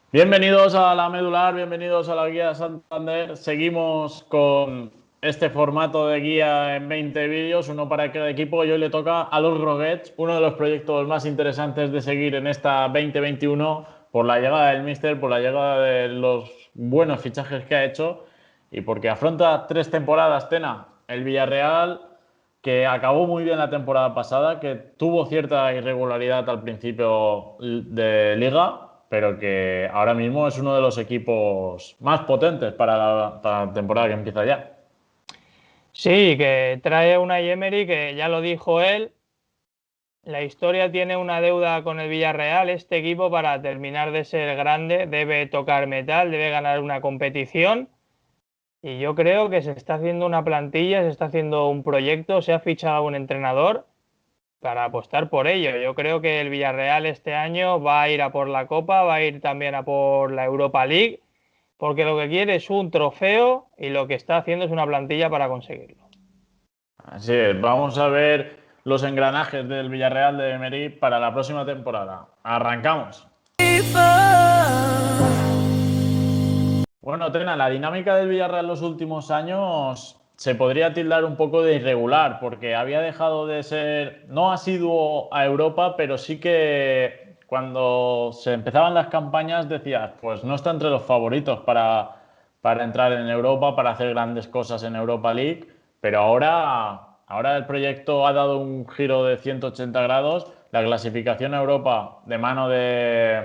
Bienvenidos a la Medular, bienvenidos a la Guía Santander. Seguimos con este formato de guía en 20 vídeos, uno para cada equipo. Y hoy le toca a los Roguets, uno de los proyectos más interesantes de seguir en esta 2021 por la llegada del Míster, por la llegada de los buenos fichajes que ha hecho y porque afronta 3 temporadas, Tena. El Villarreal, que acabó muy bien la temporada pasada, que tuvo cierta irregularidad al principio de liga, pero que ahora mismo es uno de los equipos más potentes para la temporada que empieza ya. Sí, que trae una Emery que ya lo dijo él. La historia tiene una deuda con el Villarreal. Este equipo, para terminar de ser grande, debe tocar metal, debe ganar una competición. Y yo creo que se está haciendo una plantilla, se está haciendo un proyecto, se ha fichado a un entrenador para apostar por ello. Yo creo que el Villarreal este año va a ir a por la Copa, va a ir también a por la Europa League, porque lo que quiere es un trofeo y lo que está haciendo es una plantilla para conseguirlo. Así es, vamos a ver los engranajes del Villarreal de Emery para la próxima temporada. Arrancamos. Bueno, Tena, la dinámica del Villarreal los últimos años se podría tildar un poco de irregular, porque había dejado de ser no asiduo a Europa, pero sí que cuando se empezaban las campañas decías, pues no está entre los favoritos para entrar en Europa, para hacer grandes cosas en Europa League, pero ahora el proyecto ha dado un giro de 180 grados. La clasificación a Europa de mano de,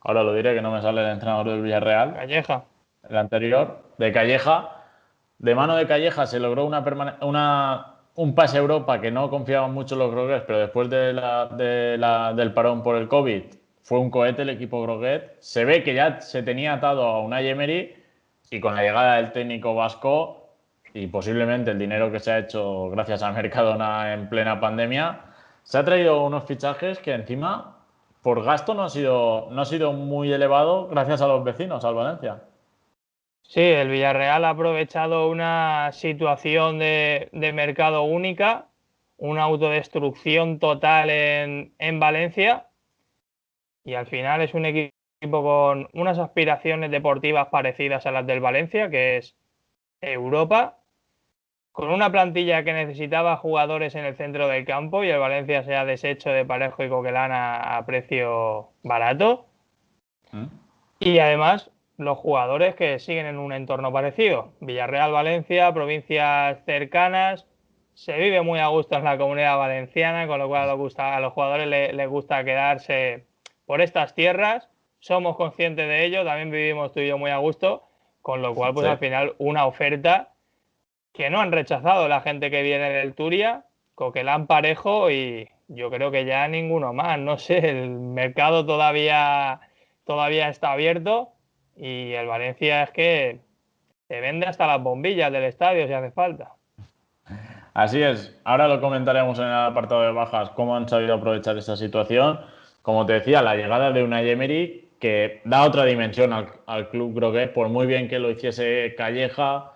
ahora lo diré que no me sale el entrenador del Villarreal, Calleja. el anterior, de Calleja. De mano de Calleja se logró un pase a Europa que no confiaban mucho los groguets, pero después del parón por el COVID fue un cohete el equipo groguet. Se ve que ya se tenía atado a Unai Emery y con la llegada del técnico vasco y posiblemente el dinero que se ha hecho gracias a Mercadona en plena pandemia, se ha traído unos fichajes que encima por gasto no ha sido muy elevado gracias a los vecinos, al Valencia. Sí, el Villarreal ha aprovechado una situación de mercado única, una autodestrucción total en Valencia, y al final es un equipo con unas aspiraciones deportivas parecidas a las del Valencia, que es Europa, con una plantilla que necesitaba jugadores en el centro del campo, y el Valencia se ha deshecho de Parejo y Coquelán a precio barato. ¿Mm? Y además, los jugadores que siguen en un entorno parecido. Villarreal, Valencia, provincias cercanas. Se vive muy a gusto en la comunidad valenciana, con lo cual a los jugadores les gusta quedarse por estas tierras. Somos conscientes de ello, también vivimos tú y yo muy a gusto, con lo cual, pues Sí. al final, una oferta que no han rechazado la gente que viene del Turia, Coquelán, Parejo y yo creo que ya ninguno más. No sé, el mercado todavía está abierto y el Valencia es que se vende hasta las bombillas del estadio si hace falta. Así es, ahora lo comentaremos en el apartado de bajas, cómo han sabido aprovechar esa situación. Como te decía, la llegada de Unai Emery, que da otra dimensión al club groguet, por muy bien que lo hiciese Calleja,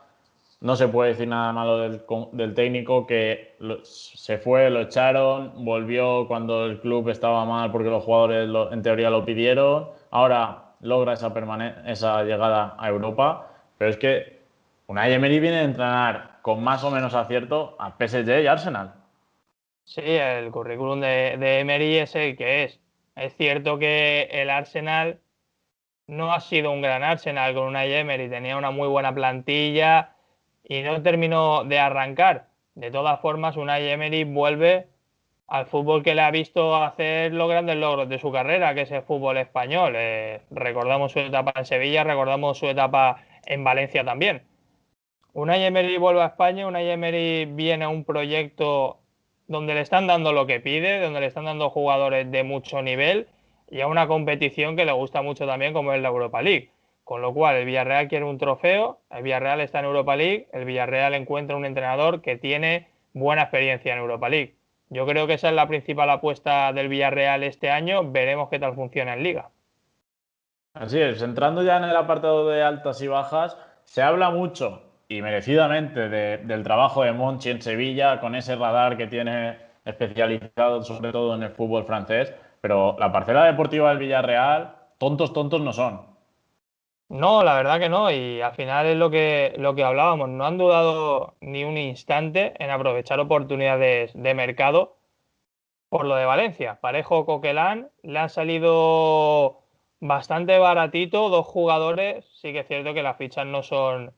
no se puede decir nada malo del técnico, que se fue, lo echaron, volvió cuando el club estaba mal porque los jugadores en teoría lo pidieron, ahora logra esa llegada a Europa, pero es que Unai Emery viene a entrenar con más o menos acierto a PSG y Arsenal. Sí, el currículum de Emery es el que es. Es cierto que el Arsenal no ha sido un gran Arsenal con una Emery, tenía una muy buena plantilla y no terminó de arrancar. De todas formas, Unai Emery vuelve al fútbol que le ha visto hacer los grandes logros de su carrera, que es el fútbol español. Recordamos su etapa en Sevilla, recordamos su etapa en Valencia también. Unai Emery vuelve a España, Unai Emery viene a un proyecto donde le están dando lo que pide, donde le están dando jugadores de mucho nivel y a una competición que le gusta mucho también como es la Europa League. Con lo cual el Villarreal quiere un trofeo, el Villarreal está en Europa League, el Villarreal encuentra un entrenador que tiene buena experiencia en Europa League. Yo creo que esa es la principal apuesta del Villarreal este año, veremos qué tal funciona en Liga. Así es, entrando ya en el apartado de altas y bajas, se habla mucho y merecidamente del trabajo de Monchi en Sevilla, con ese radar que tiene especializado sobre todo en el fútbol francés, pero la parcela deportiva del Villarreal tontos no son. No, la verdad que no, y al final es lo que hablábamos, no han dudado ni un instante en aprovechar oportunidades de mercado por lo de Valencia. Parejo Coquelán, le han salido bastante baratito, dos jugadores, sí que es cierto que las fichas no son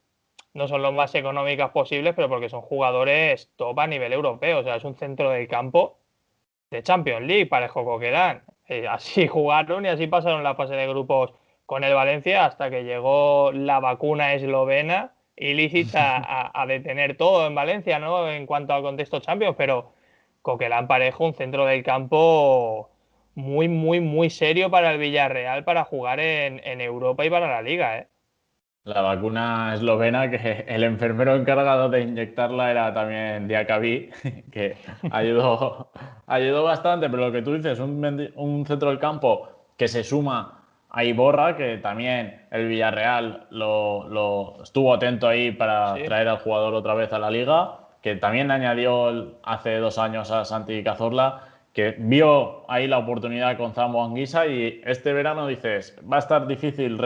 las más económicas posibles, pero porque son jugadores top a nivel europeo, o sea, es un centro del campo de Champions League, Parejo Coquelán. Así jugaron y así pasaron la fase de grupos con el Valencia hasta que llegó la vacuna eslovena ilícita a detener todo en Valencia, ¿no? En cuanto al contexto Champions, pero Coquelán Parejo, un centro del campo muy, muy, muy serio para el Villarreal para jugar en Europa y para la Liga, ¿eh? La vacuna eslovena, que el enfermero encargado de inyectarla era también Diacabí, que ayudó bastante, pero lo que tú dices, un centro del campo que se suma a Iborra, que también el Villarreal lo estuvo atento ahí para Sí. traer al jugador otra vez a la liga, que también añadió hace 2 años a Santi Cazorla, que vio ahí la oportunidad con Zambo Anguissa y este verano dices, va a estar difícil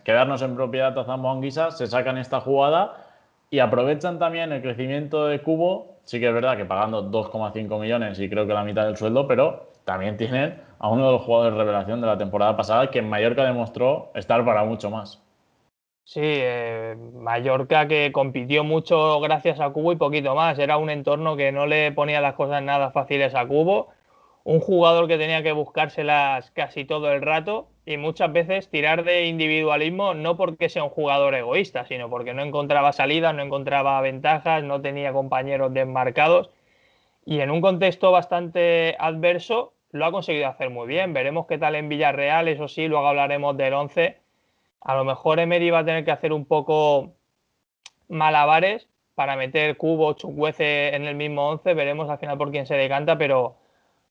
quedarnos en propiedad a Zambo Anguissa, se sacan esta jugada y aprovechan también el crecimiento de Cubo, sí que es verdad que pagando 2,5 millones y creo que la mitad del sueldo, pero también tienen a uno de los jugadores de revelación de la temporada pasada que en Mallorca demostró estar para mucho más. Sí, Mallorca que compitió mucho gracias a Cubo y poquito más. Era un entorno que no le ponía las cosas nada fáciles a Cubo. Un jugador que tenía que buscárselas casi todo el rato y muchas veces tirar de individualismo no porque sea un jugador egoísta, sino porque no encontraba salidas, no encontraba ventajas, no tenía compañeros desmarcados y en un contexto bastante adverso lo ha conseguido hacer muy bien. Veremos qué tal en Villarreal, eso sí, luego hablaremos del 11. A lo mejor Emery va a tener que hacer un poco malabares para meter Cubo o Chukwueze en el mismo 11. Veremos al final por quién se decanta, pero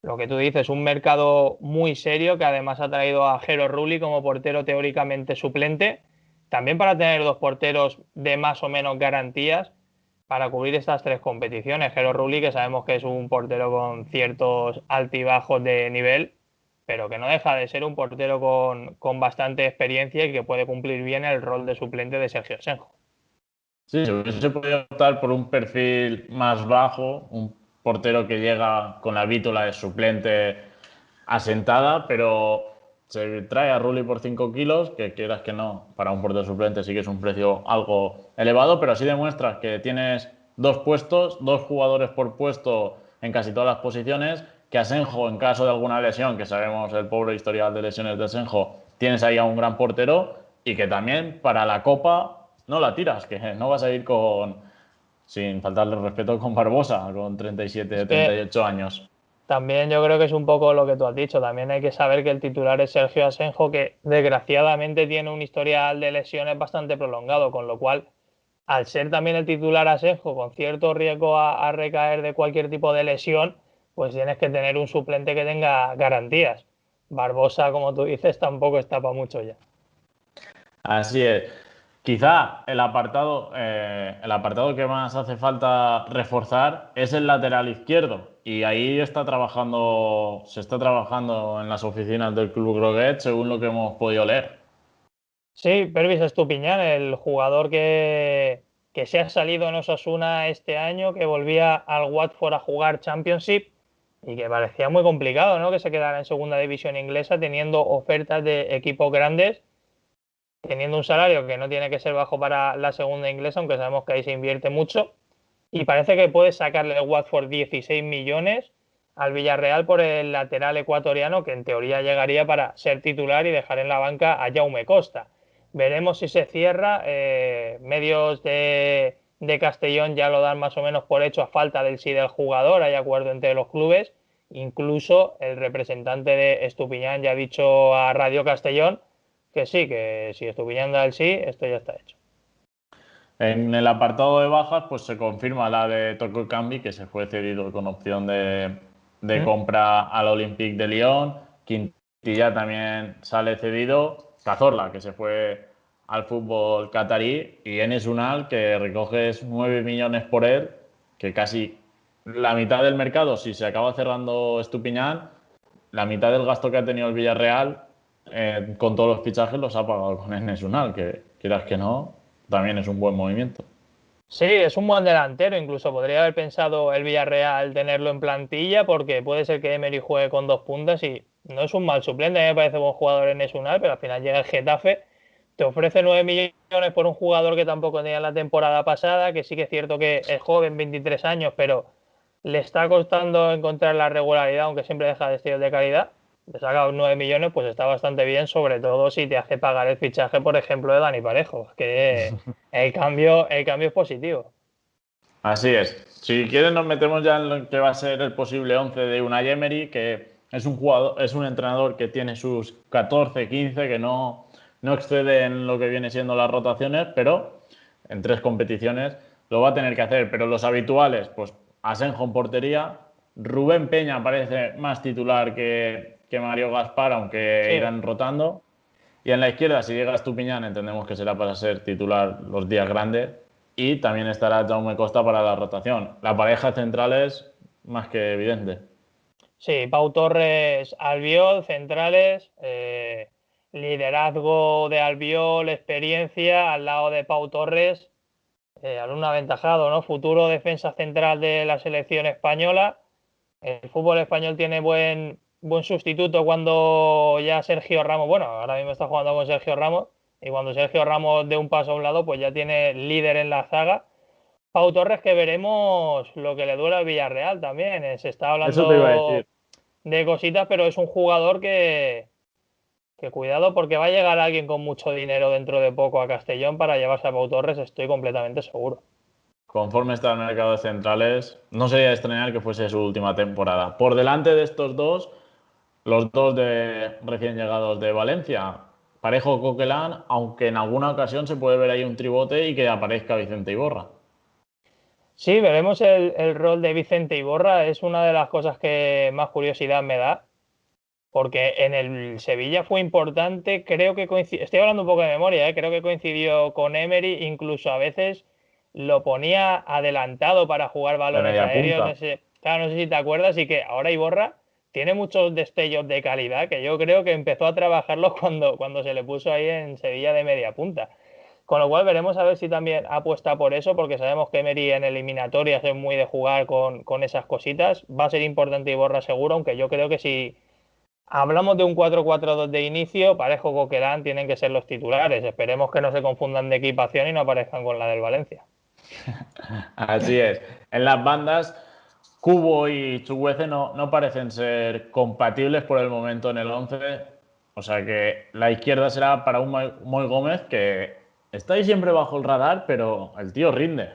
lo que tú dices, un mercado muy serio que además ha traído a Jero Rulli como portero teóricamente suplente. También para tener dos porteros de más o menos garantías para cubrir estas tres competiciones. Jero Rulli, que sabemos que es un portero con ciertos altibajos de nivel, pero que no deja de ser un portero con bastante experiencia y que puede cumplir bien el rol de suplente de Sergio Senjo. Sí, se hubiese podido optar por un perfil más bajo, un portero que llega con la vítula de suplente asentada, pero se trae a Rulli por 5 kilos, que quieras que no, para un portero suplente sí que es un precio algo elevado, pero así demuestras que tienes dos puestos, dos jugadores por puesto en casi todas las posiciones, que Asenjo, en caso de alguna lesión, que sabemos el pobre historial de lesiones de Asenjo, tienes ahí a un gran portero y que también para la Copa no la tiras, que no vas a ir sin faltarle respeto, con Barbosa, con Es 37, que 38 años. también yo creo que es un poco lo que tú has dicho. También hay que saber que el titular es Sergio Asenjo, que desgraciadamente tiene un historial de lesiones bastante prolongado, con lo cual, al ser también el titular Asenjo, con cierto riesgo a recaer de cualquier tipo de lesión, pues tienes que tener un suplente que tenga garantías. Barbosa, como tú dices, tampoco está para mucho ya. Así es. Quizá el apartado que más hace falta reforzar es el lateral izquierdo. Y ahí se está trabajando en las oficinas del Club Groguet, según lo que hemos podido leer. Sí, Pervis Estupiñán, el jugador que se ha salido en Osasuna este año, que volvía al Watford a jugar Championship y que parecía muy complicado, ¿no? Que se quedara en segunda división inglesa teniendo ofertas de equipos grandes, teniendo un salario que no tiene que ser bajo para la segunda inglesa, aunque sabemos que ahí se invierte mucho. Y parece que puede sacarle el Watford 16 millones al Villarreal por el lateral ecuatoriano, que en teoría llegaría para ser titular y dejar en la banca a Jaume Costa. Veremos si se cierra. Medios de Castellón ya lo dan más o menos por hecho a falta del sí del jugador. Hay acuerdo entre los clubes. Incluso el representante de Estupiñán ya ha dicho a Radio Castellón que si Estupiñán da el sí, esto ya está hecho. En el apartado de bajas, pues se confirma la de Toko Ekambi, que se fue cedido con opción de ¿Mm? compra al Olympique de Lyon. Quintilla también sale cedido. Cazorla, que se fue al fútbol catarí. Y Enes Unal, que recoges 9 millones por él, que casi la mitad del mercado, si se acaba cerrando Estupiñán, la mitad del gasto que ha tenido el Villarreal con todos los fichajes los ha pagado con Enes Ünal, que quieras que no, también es un buen movimiento. Sí, es un buen delantero, incluso podría haber pensado el Villarreal tenerlo en plantilla porque puede ser que Emery juegue con dos puntas y no es un mal suplente, a mí me parece buen jugador en Esunal, pero al final llega el Getafe, te ofrece 9 millones por un jugador que tampoco tenía la temporada pasada, que sí que es cierto que es joven, 23 años, pero le está costando encontrar la regularidad, aunque siempre deja destellos de calidad. Le saca 9 millones, pues está bastante bien, sobre todo si te hace pagar el fichaje, por ejemplo, de Dani Parejo, que el cambio es positivo. Así es. Si quieres nos metemos ya en lo que va a ser el posible 11 de Unai Emery, que es un jugador, es un entrenador que tiene sus 14, 15, que no excede en lo que viene siendo las rotaciones, pero en 3 competiciones lo va a tener que hacer. Pero los habituales, pues Asenjo en portería, Rubén Peña parece más titular que Mario Gaspar, aunque Sí, irán rotando. Y en la izquierda, si llega Estupiñán, entendemos que será para ser titular los días grandes. Y también estará Jaume Costa para la rotación. La pareja central es más que evidente. sí, Pau Torres, Albiol, centrales, liderazgo de Albiol, experiencia al lado de Pau Torres, alumno aventajado, ¿no? Futuro defensa central de la selección española. El fútbol español tiene buen sustituto cuando ya Sergio Ramos, bueno, ahora mismo está jugando con Sergio Ramos, y cuando Sergio Ramos dé un paso a un lado, pues ya tiene líder en la zaga. Pau Torres, que veremos lo que le duele al Villarreal también. Se está Eso te iba a hablando decir. de cositas, pero es un jugador que cuidado porque va a llegar alguien con mucho dinero dentro de poco a Castellón para llevarse a Pau Torres, estoy completamente seguro. Conforme está el mercado de centrales, no sería de extrañar que fuese su última temporada. Por delante de estos dos, los dos de recién llegados de Valencia, Parejo Coquelán, aunque en alguna ocasión se puede ver ahí un tribote y que aparezca Vicente Iborra. Sí, veremos el rol de Vicente Iborra, es una de las cosas que más curiosidad me da, porque en el Sevilla fue importante, creo que coincidió, estoy hablando un poco de memoria, creo que coincidió con Emery, incluso a veces lo ponía adelantado para jugar De balones media aéreos, no punta. sé, claro, no sé si te acuerdas, y que ahora Iborra tiene muchos destellos de calidad que yo creo que empezó a trabajarlos cuando se le puso ahí en Sevilla de media punta. Con lo cual veremos a ver si también apuesta por eso, porque sabemos que Emery en eliminatorias es muy de jugar con esas cositas. Va a ser importante Iborra seguro, aunque yo creo que si hablamos de un 4-4-2 de inicio, Parejo, Coquelán tienen que ser los titulares. Esperemos que no se confundan de equipación y no aparezcan con la del Valencia. Así es. En las bandas, Cubo y Chukwueze no parecen ser compatibles por el momento en el 11. O sea que la izquierda será para un Moy Gómez que está ahí siempre bajo el radar, pero el tío rinde.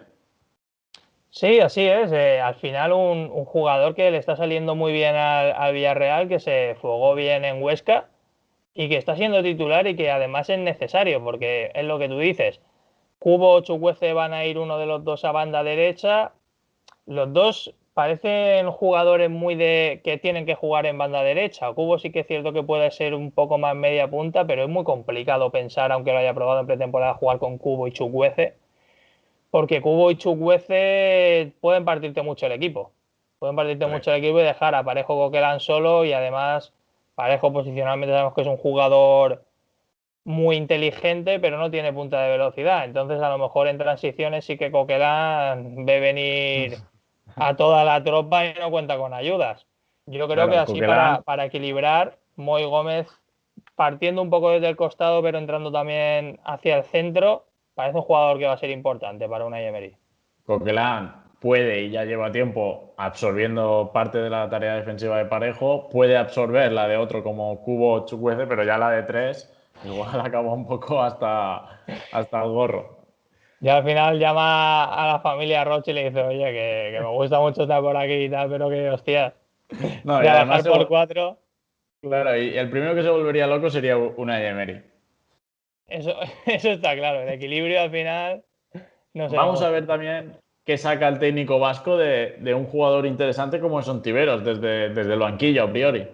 Sí, así es. Al final un jugador que le está saliendo muy bien al Villarreal, que se jugó bien en Huesca y que está siendo titular y que además es necesario, porque es lo que tú dices. Cubo o Chukwueze van a ir uno de los dos a banda derecha. Los dos parecen jugadores muy de que tienen que jugar en banda derecha. Cubo sí que es cierto que puede ser un poco más media punta, pero es muy complicado pensar, aunque lo haya probado en pretemporada, jugar con Cubo y Chukwueze, porque Cubo y Chukwueze pueden partirte mucho el equipo. Pueden partirte Sí. mucho el equipo y dejar a Parejo Coquelán solo y además Parejo posicionalmente sabemos que es un jugador muy inteligente, pero no tiene punta de velocidad. Entonces, a lo mejor en transiciones sí que Coquelin ve venir a toda la tropa y no cuenta con ayudas. Yo creo que Claro, así Coquelin, para equilibrar, Moy Gómez partiendo un poco desde el costado, pero entrando también hacia el centro, parece un jugador que va a ser importante para una Emery. Coquelin puede y ya lleva tiempo absorbiendo parte de la tarea defensiva de Parejo, puede absorber la de otro como Cubo o Chukwueze, pero ya la de tres igual acaba un poco hasta el gorro. Ya al final llama a la familia Roche y le dice, oye, que me gusta mucho estar por aquí y tal, pero que, hostia, No, y además, trabajar por cuatro. claro, y el primero que se volvería loco sería Unai Emery. Eso, eso está claro, el equilibrio al final no será Vamos a mucho. ver también qué saca el técnico vasco de un jugador interesante como es Ontiveros, desde el banquillo a priori.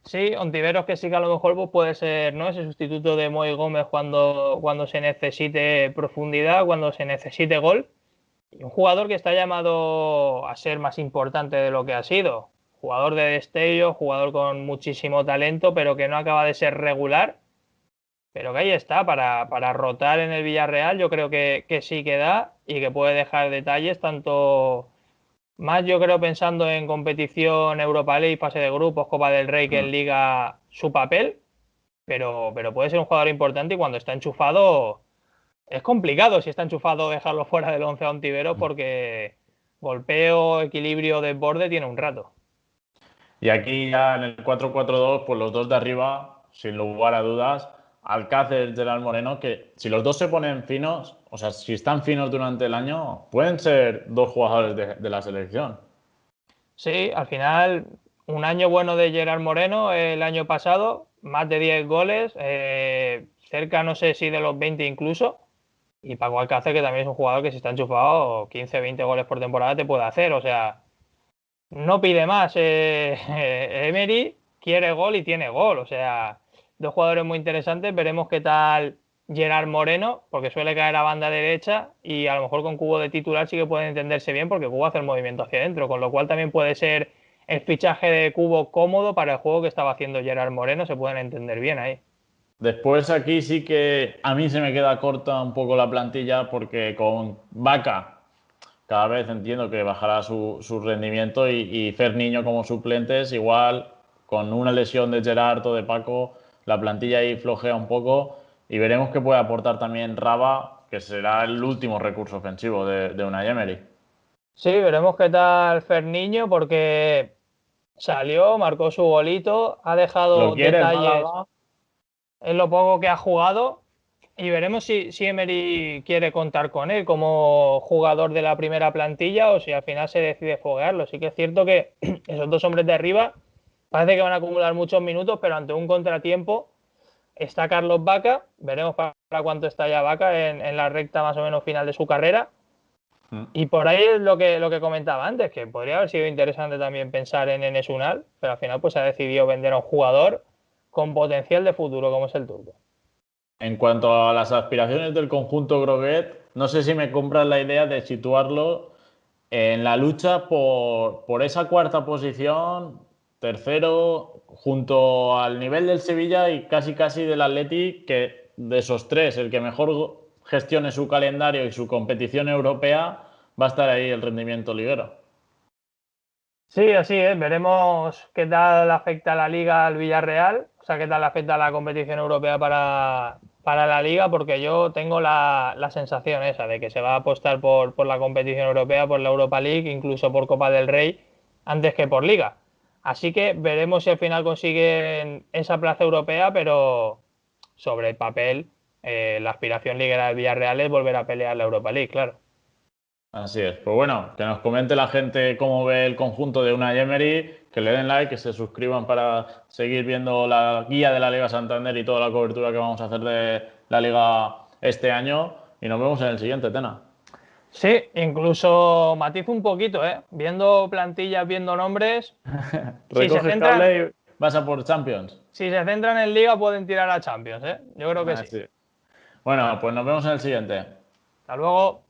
Sí, Ontiveros que sí que a lo mejor pues, puede ser, ¿no? Ese sustituto de Moy Gómez cuando se necesite profundidad, cuando se necesite gol. Y un jugador que está llamado a ser más importante de lo que ha sido. jugador de destello, jugador con muchísimo talento, pero que no acaba de ser regular. Pero que ahí está, para rotar en el Villarreal, yo creo que sí que da y que puede dejar detalles, tanto más yo creo pensando en competición Europa League, fase de grupos, Copa del Rey, que en Liga su papel, pero puede ser un jugador importante y cuando está enchufado es complicado si está enchufado dejarlo fuera del 11 a Ontiveros porque golpeo, equilibrio, desborde tiene un rato. Y aquí ya en el 4-4-2, pues los dos de arriba, sin lugar a dudas, Alcácer, Gerard Moreno, que si los dos se ponen finos, o sea, si están finos durante el año, pueden ser dos jugadores de la selección. Sí, al final, un año bueno de Gerard Moreno el año pasado, más de 10 goles, cerca no sé si de los 20 incluso, y Paco Alcácer, que también es un jugador que si está enchufado, 15, 20 goles por temporada te puede hacer, o sea, no pide más. Emery quiere gol y tiene gol. O sea, dos jugadores muy interesantes. Veremos qué tal Gerard Moreno, porque suele caer a banda derecha y a lo mejor con Cubo de titular sí que pueden entenderse bien porque Cubo hace el movimiento hacia adentro, con lo cual también puede ser el fichaje de Cubo cómodo para el juego que estaba haciendo Gerard Moreno. Se pueden entender bien ahí. Después aquí sí que a mí se me queda corta un poco la plantilla porque con Vaca cada vez entiendo que bajará su rendimiento y Fer Niño como suplentes, igual con una lesión de Gerard o de Paco, la plantilla ahí flojea un poco y veremos qué puede aportar también Raba, que será el último recurso ofensivo de Unai Emery. Sí, veremos qué tal Ferniño, porque salió, marcó su golito, ha ¿Lo dejado quiere el detalles Málaga? en lo poco que ha jugado y veremos si Emery quiere contar con él como jugador de la primera plantilla o si al final se decide foguearlo. Sí que es cierto que esos dos hombres de arriba parece que van a acumular muchos minutos, pero ante un contratiempo está Carlos Vaca, veremos para cuánto está ya Vaca en la recta más o menos final de su carrera. Y por ahí es lo que comentaba antes, que podría haber sido interesante también pensar en Enes Unal, pero al final pues ha decidido vender a un jugador con potencial de futuro como es el turco. En cuanto a las aspiraciones del conjunto Groguet, no sé si me compras la idea de situarlo en la lucha por esa cuarta posición, tercero, junto al nivel del Sevilla y casi casi del Atleti, que de esos tres, el que mejor gestione su calendario y su competición europea, va a estar ahí el rendimiento liguero. Sí, así es. Veremos qué tal afecta la Liga al Villarreal, o sea, qué tal afecta la competición europea para la Liga, porque yo tengo la sensación esa de que se va a apostar por la competición europea, por la Europa League, incluso por Copa del Rey, antes que por Liga. Así que veremos si al final consiguen esa plaza europea, pero sobre el papel, la aspiración liguera del Villarreal es volver a pelear la Europa League, claro. Así es. Pues bueno, que nos comente la gente cómo ve el conjunto de Unai Emery, que le den like, que se suscriban para seguir viendo la guía de la Liga Santander y toda la cobertura que vamos a hacer de la Liga este año. Y nos vemos en el siguiente, Tena. Sí, incluso matizo un poquito, ¿eh? Viendo plantillas, viendo nombres, si se Recoges centran, cable y vas a por Champions. si se centran en Liga pueden tirar a Champions, ¿eh? Yo creo que sí. Así. Bueno, pues nos vemos en el siguiente. Hasta luego.